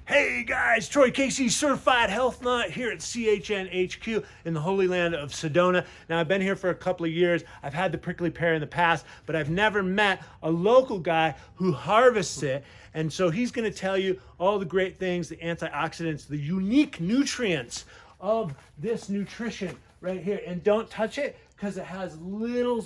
Hey guys, Troy Casey, Certified Health Nut here at CHNHQ in the Holy Land of Sedona. Now I've been here for a couple of years. I've had the prickly pear in the past, but I've never met a local guy who harvests it. And so he's gonna tell you all the great things, the antioxidants, the unique nutrients of this nutrition right here. And don't touch it because it has little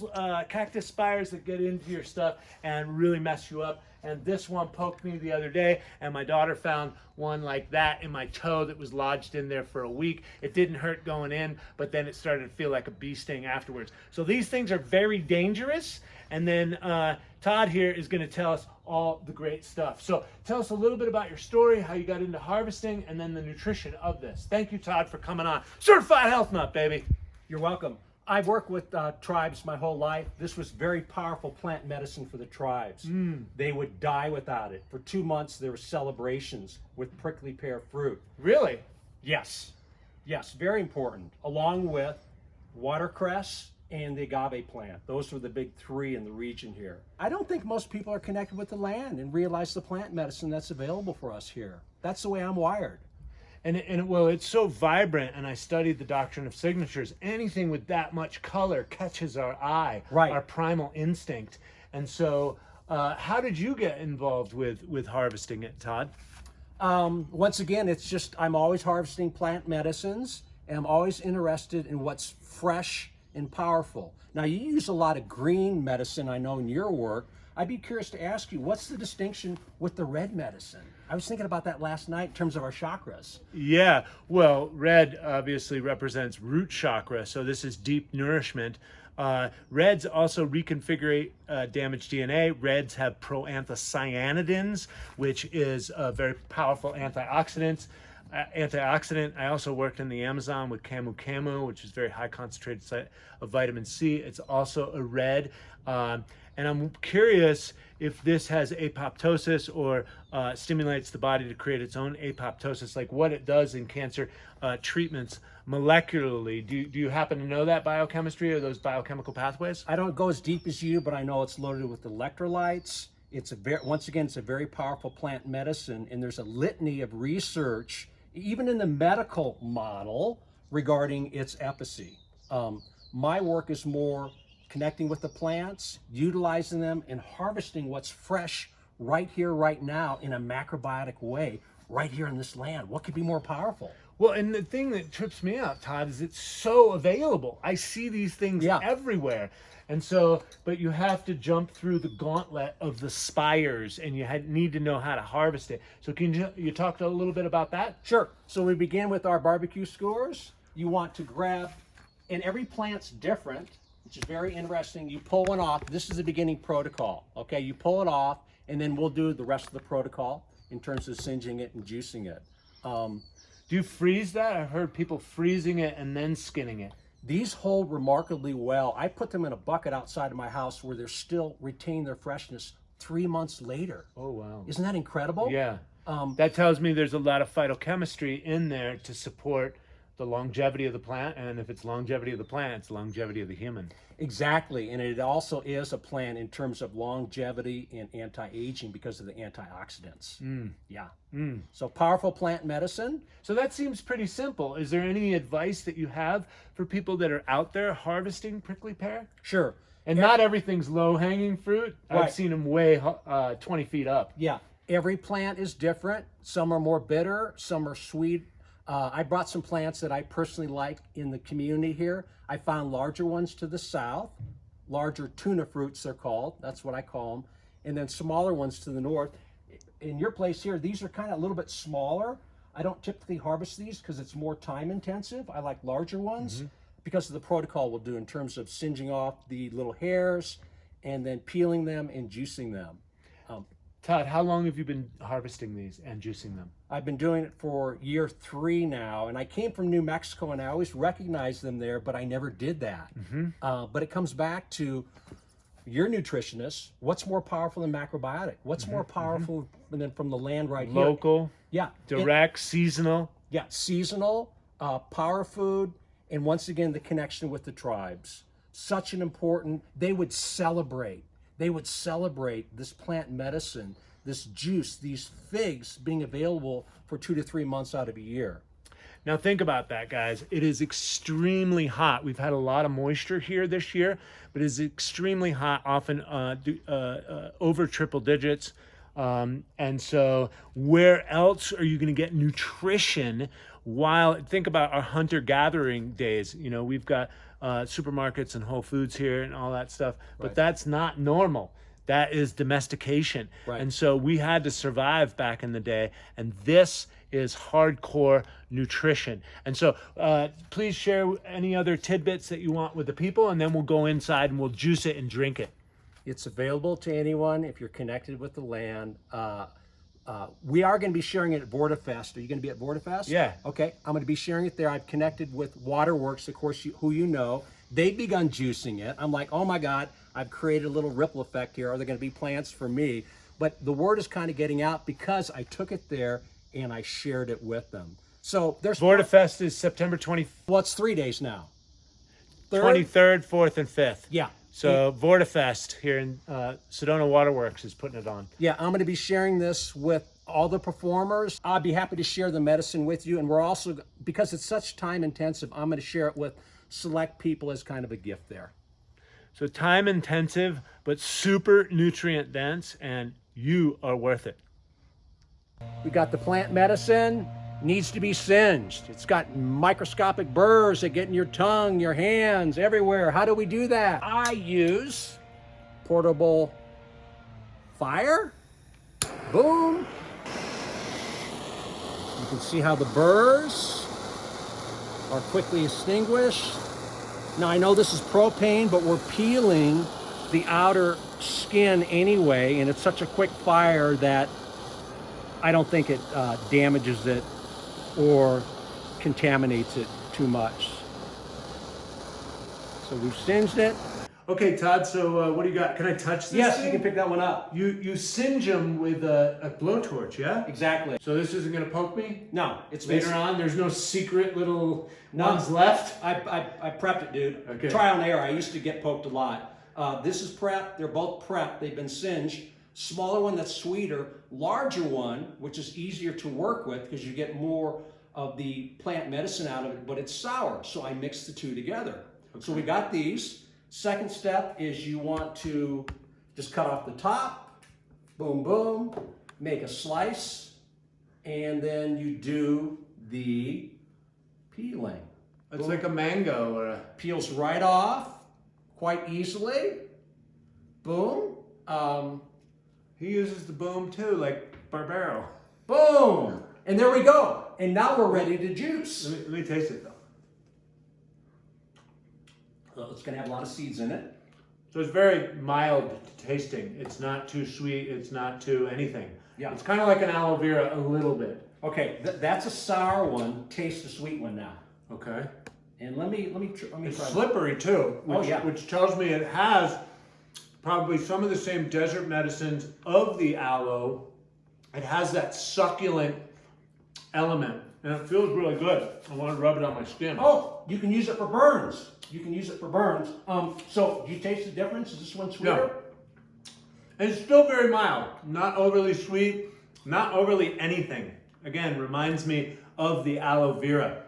cactus spires that get into your stuff and really mess you up. And this one poked me the other day, and my daughter found one like that in my toe that was lodged in there for a week. It didn't hurt going in, but then it started to feel like a bee sting afterwards. So these things are very dangerous. And then Todd here is going to tell us all the great stuff. So tell us a little bit about your story, how you got into harvesting, and then the nutrition of this. Thank you, Todd, for coming on. Certified Health Nut, baby. You're welcome. I've worked with tribes my whole life. This was very powerful plant medicine for the tribes. They would die without it. For 2 months, there were celebrations with prickly pear fruit. Really? Yes, yes, very important. Along with watercress and the agave plant. Those were the big three in the region here. I don't think most people are connected with the land and realize the plant medicine that's available for us here. That's the way I'm wired. And well, it's so vibrant, and I studied the doctrine of signatures. Anything with that much color catches our eye, Right. Our primal instinct. And so, how did you get involved with harvesting it, Todd? Once again, it's just I'm always harvesting plant medicines, and I'm always interested in what's fresh and powerful. Now, you use a lot of green medicine, I know, in your work. I'd be curious to ask you, what's the distinction with the red medicine? I was thinking about that last night in terms of our chakras. Yeah, well, red obviously represents root chakra, so this is deep nourishment. Reds also reconfigure damaged DNA. Reds have proanthocyanidins, which is a very powerful antioxidant. I also worked in the Amazon with camu camu, which is very high concentrated site of vitamin C. It's also a red. And I'm curious if this has apoptosis or stimulates the body to create its own apoptosis, like what it does in cancer treatments molecularly. Do you happen to know that biochemistry or those biochemical pathways? I don't go as deep as you, but I know it's loaded with electrolytes. It's once again, it's a very powerful plant medicine, and there's a litany of research, even in the medical model, regarding its efficacy. My work is more connecting with the plants, utilizing them, and harvesting what's fresh right here, right now, in a macrobiotic way, right here in this land. What could be more powerful? Well, and the thing that trips me out, Todd, is it's so available. I see these things everywhere. And so, but you have to jump through the gauntlet of the spires, and you need to know how to harvest it. So can you talk a little bit about that? Sure. So we begin with our barbecue skewers. You want to grab, and every plant's different, which is very interesting. You pull one off. This is the beginning protocol. Okay, you pull it off, and then we'll do the rest of the protocol in terms of singeing it and juicing it. Do you freeze that? I've heard people freezing it and then skinning it. These hold remarkably well. I put them in a bucket outside of my house where they're still retain their freshness 3 months later. Oh, wow. Isn't that incredible? Yeah. That tells me there's a lot of phytochemistry in there to support the longevity of the plant, and if it's longevity of the plant, it's longevity of the human. Exactly, and it also is a plant in terms of longevity and anti-aging because of the antioxidants. So powerful plant medicine. So that seems pretty simple. Is there any advice that you have for people that are out there harvesting prickly pear? Sure. And not everything's low-hanging fruit. Right. I've seen them way 20 feet up. Yeah, every plant is different. Some are more bitter, some are sweet. I brought some plants that I personally like in the community here. I found larger ones to the south, larger tuna fruits they're called, that's what I call them, and then smaller ones to the north. In your place here, these are kind of a little bit smaller. I don't typically harvest these because it's more time intensive. I like larger ones because of the protocol we'll do in terms of singeing off the little hairs and then peeling them and juicing them. Todd, how long have you been harvesting these and juicing them? I've been doing it for year 3 now, and I came from New Mexico, and I always recognized them there, but I never did that. But it comes back to your nutritionist. What's more powerful than macrobiotic? What's more powerful than from the land right here? Local, Yeah. direct, seasonal. Yeah, seasonal, power food, and once again, the connection with the tribes. Such an important, they would celebrate this plant medicine this juice, these figs being available for 2 to 3 months out of a year. Now think about that, guys. It is extremely hot. We've had a lot of moisture here this year, but it is extremely hot, often over triple digits. And so where else are you going to get nutrition while, think about our hunter-gathering days. You know, we've got supermarkets and Whole Foods here and all that stuff, but that's not normal. That is domestication. Right. And so we had to survive back in the day, and this is hardcore nutrition. And so please share any other tidbits that you want with the people, and then we'll go inside and we'll juice it and drink it. It's available to anyone if you're connected with the land. We are going to be sharing it at VortiFest. Are you going to be at VortiFest? Yeah. Okay, I'm going to be sharing it there. I've connected with Waterworks, of course, who you know. They've begun juicing it. I'm like, oh my God, I've created a little ripple effect here. Are there going to be plants for me? But the word is kind of getting out because I took it there and I shared it with them. So there's VortiFest is September 20th, well, it's 3 days now. 23rd, 4th, and 5th. Yeah. So VortiFest here in Sedona Waterworks is putting it on. Yeah, I'm going to be sharing this with all the performers. I'll be happy to share the medicine with you. And we're also, because it's such time intensive, I'm going to share it with select people as kind of a gift there. So time intensive, but super nutrient dense, and you are worth it. We got the plant medicine, needs to be singed. It's got microscopic burrs that get in your tongue, your hands, everywhere. How do we do that? I use portable fire. Boom. You can see how the burrs are quickly extinguished. Now I know this is propane, but we're peeling the outer skin anyway, and it's such a quick fire that I don't think it damages it or contaminates it too much. So we've singed it. Okay, Todd, so what do you got? Can I touch this Yes, thing? you can pick that one up. You singe them with a blowtorch, yeah? Exactly. So this isn't going to poke me? No, it's Later on, there's no secret little ones left? I prepped it, dude. Okay. Trial and error. I used to get poked a lot. This is prep. They're both prep. They've been singed. Smaller one that's sweeter. Larger one, which is easier to work with because you get more of the plant medicine out of it, but it's sour. So I mixed the two together. Okay. So we got these. Second step is you want to just cut off the top. Boom, boom. Make a slice. And then you do the peeling. It's Boom. like a mango or a... Peels right off quite easily. Boom. He uses the boom too, like Barbaro. Boom. And there we go. And now we're ready to juice. Let me taste it though. Well, it's going to have a lot of seeds in it. So it's very mild tasting. It's not too sweet. It's not too anything. Yeah. It's kind of like an aloe vera a little bit. Okay, that's a sour one. Taste the sweet one now. Okay. And let me try. It's slippery too, which tells me it has probably some of the same desert medicines of the aloe. It has that succulent element, and it feels really good. I want to rub it on my skin. Oh, you can use it for burns. You can use it for burns. So do you taste the difference? Is this one sweeter? Yeah. And it's still very mild. Not overly sweet, not overly anything. Again, reminds me of the aloe vera.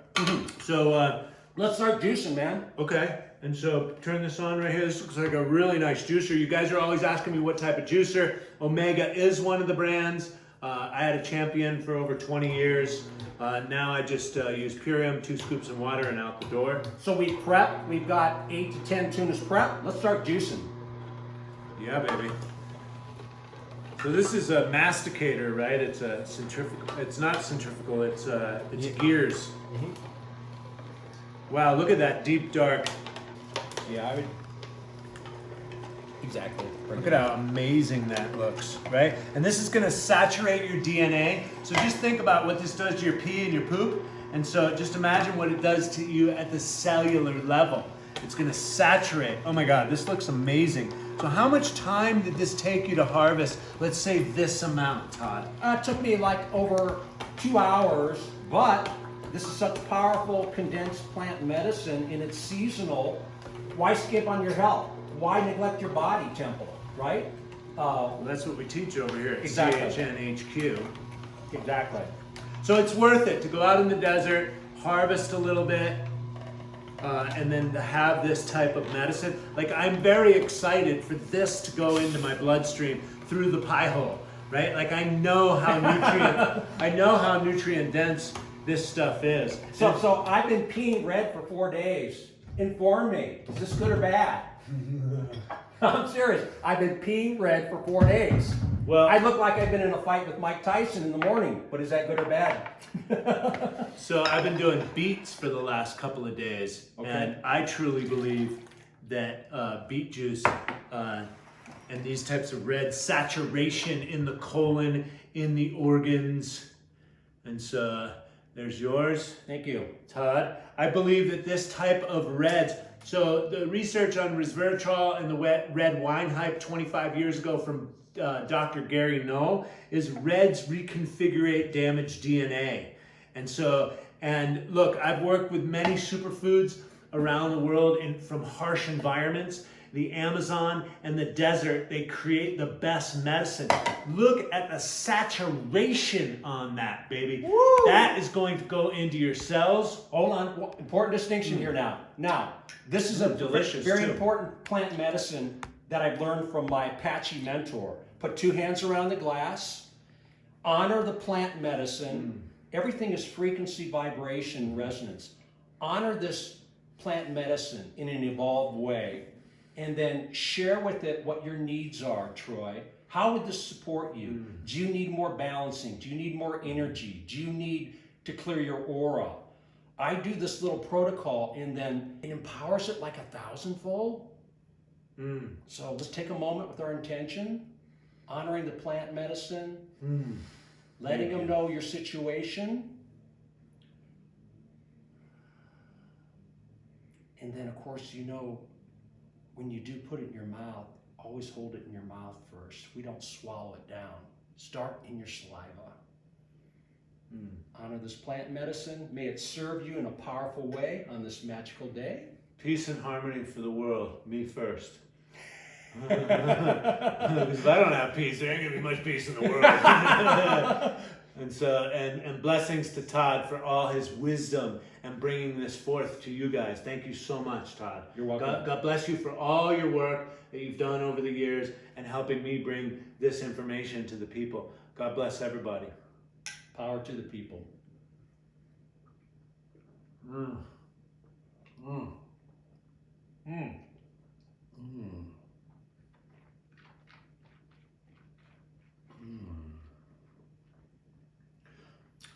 So let's start juicing, man. Okay, and so turn this on right here. This looks like a really nice juicer. You guys are always asking me what type of juicer. Omega is one of the brands. I had a Champion for over 20 years. Now I just use Purium, 2 scoops of water, and out the door. So we prep. We've got 8 to 10 tunas prep. Let's start juicing. Yeah, baby. So this is a masticator, right? It's a centrifugal. It's not centrifugal. It's gears. Mm-hmm. Wow, look at that deep dark. Yeah, I would. Exactly. Look at how amazing that looks, right? And this is gonna saturate your DNA. So just think about what this does to your pee and your poop. And so just imagine what it does to you at the cellular level. It's gonna saturate. Oh my God, this looks amazing. So how much time did this take you to harvest? Let's say this amount, Todd. It took me like over 2 hours, but this is such powerful condensed plant medicine and it's seasonal. Why skip on your health? Why neglect your body temple, right? Well, that's what we teach over here at Exactly. CHNHQ. Exactly. So it's worth it to go out in the desert, harvest a little bit, and then to have this type of medicine. Like, I'm very excited for this to go into my bloodstream through the pie hole, right? Like, I know how nutrient dense this stuff is. So I've been peeing red for 4 days. Inform me, is this good or bad? I'm serious. I've been peeing red for 4 days. Well, I look like I've been in a fight with Mike Tyson in the morning, but is that good or bad? so I've been doing beets for the last couple of days, Okay. and I truly believe that beet juice and these types of red saturation in the colon, in the organs, and so there's yours. Thank you. Todd. I believe that this type of reds, so the research on resveratrol and the red wine hype 25 years ago from Dr. Gary Null is reds reconfigurate damaged DNA. And look, I've worked with many superfoods around the world from harsh environments. The Amazon and the desert, they create the best medicine. Look at the saturation on that, baby. Woo! That is going to go into your cells. Hold on, important distinction here now. Now, this is a Delicious, very too. important plant medicine that I've learned from my Apache mentor. Put 2 hands around the glass, honor the plant medicine. Everything is frequency, vibration, resonance. Honor this plant medicine in an evolved way, and then share with it what your needs are, Troy. How would this support you? Do you need more balancing? Do you need more energy? Do you need to clear your aura? I do this little protocol, and then it empowers it like 1,000-fold. So let's take a moment with our intention, honoring the plant medicine, letting them know your situation. And then, of course, when you do put it in your mouth, always hold it in your mouth first. We don't swallow it down. Start in your saliva. Honor this plant medicine. May it serve you in a powerful way on this magical day. Peace and harmony for the world. Me first. Because if I don't have peace, there ain't gonna be much peace in the world. And blessings to Todd for all his wisdom and bringing this forth to you guys. Thank you so much, Todd. You're welcome. God bless you for all your work that you've done over the years and helping me bring this information to the people. God bless everybody. Power to the people.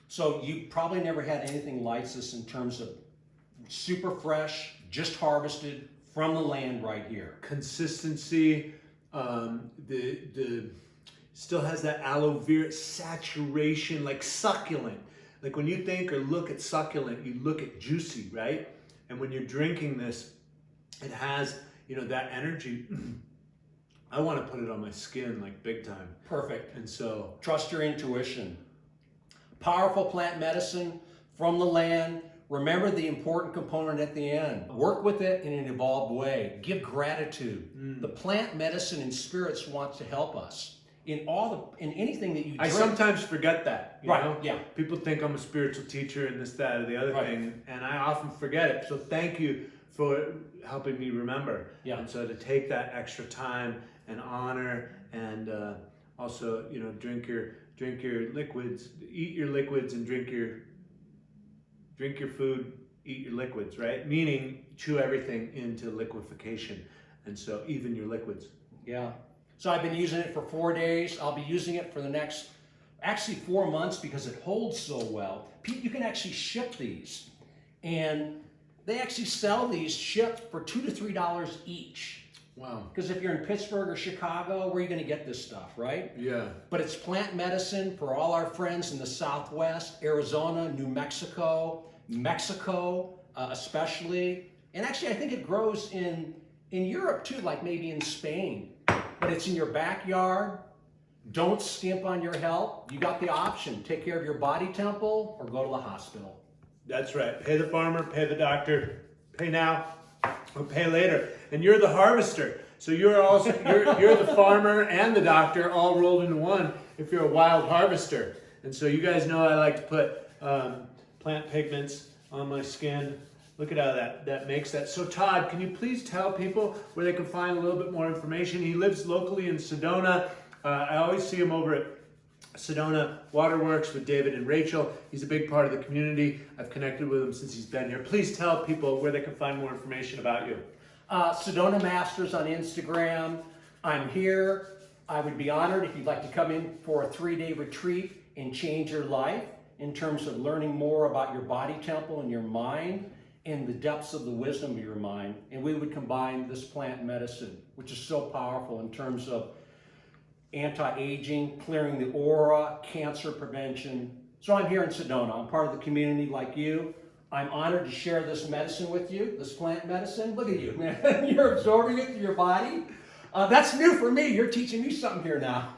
So you probably never had anything like this in terms of super fresh, just harvested from the land right here. Consistency, the still has that aloe vera saturation, like succulent. Like when you think or look at succulent, you look at juicy, right? And when you're drinking this, it has, that energy. I want to put it on my skin like big time. Perfect. And so, Trust your intuition. Powerful plant medicine from the land. Remember the important component at the end. Work with it in an evolved way. Give gratitude. The plant medicine and spirits want to help us in anything that you I drink. sometimes forget that. You Right, know? yeah. People think I'm a spiritual teacher and this, that, or the other Right. thing, and I often forget it. So thank you for helping me remember. Yeah. And so to take that extra time and honor, and also, drink your liquids, eat your liquids, and drink your food, eat your liquids, right? Meaning chew everything into liquefaction, and so even your liquids. Yeah. So I've been using it for 4 days. I'll be using it for the next, actually 4 months because it holds so well. You can actually ship these. And they actually sell these shipped for $2 to $3 each. Wow. Because if you're in Pittsburgh or Chicago, where are you going to get this stuff, right? Yeah. But it's plant medicine for all our friends in the Southwest, Arizona, New Mexico, especially. And actually, I think it grows in Europe too, like maybe in Spain. But it's in your backyard. Don't skimp on your health. You got the option. Take care of your body temple or go to the hospital. That's right. Pay the farmer, pay the doctor, pay now or pay later. And you're the harvester. So you're also you're the farmer and the doctor all rolled into one if you're a wild harvester. And so you guys know I like to put plant pigments on my skin. Look at how that makes that. So Todd, can you please tell people where they can find a little bit more information? He lives locally in Sedona. I always see him over at Sedona Waterworks with David and Rachel. He's a big part of the community. I've connected with him since he's been here. Please tell people where they can find more information about you. Sedona Masters on Instagram. I'm here. I would be honored if you'd like to come in for a 3-day retreat and change your life in terms of learning more about your body temple and your mind and the depths of the wisdom of your mind. And we would combine this plant medicine, which is so powerful in terms of anti-aging, clearing the aura, cancer prevention. So I'm here in Sedona. I'm part of the community like you. I'm honored to share this medicine with you, this plant medicine. Look at you, man. You're absorbing it through your body. That's new for me. You're teaching me something here now.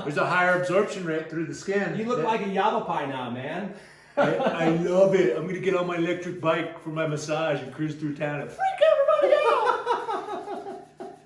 There's a higher absorption rate through the skin. You look like a Yavapai now, man. I love it. I'm going to get on my electric bike for my massage and cruise through town and freak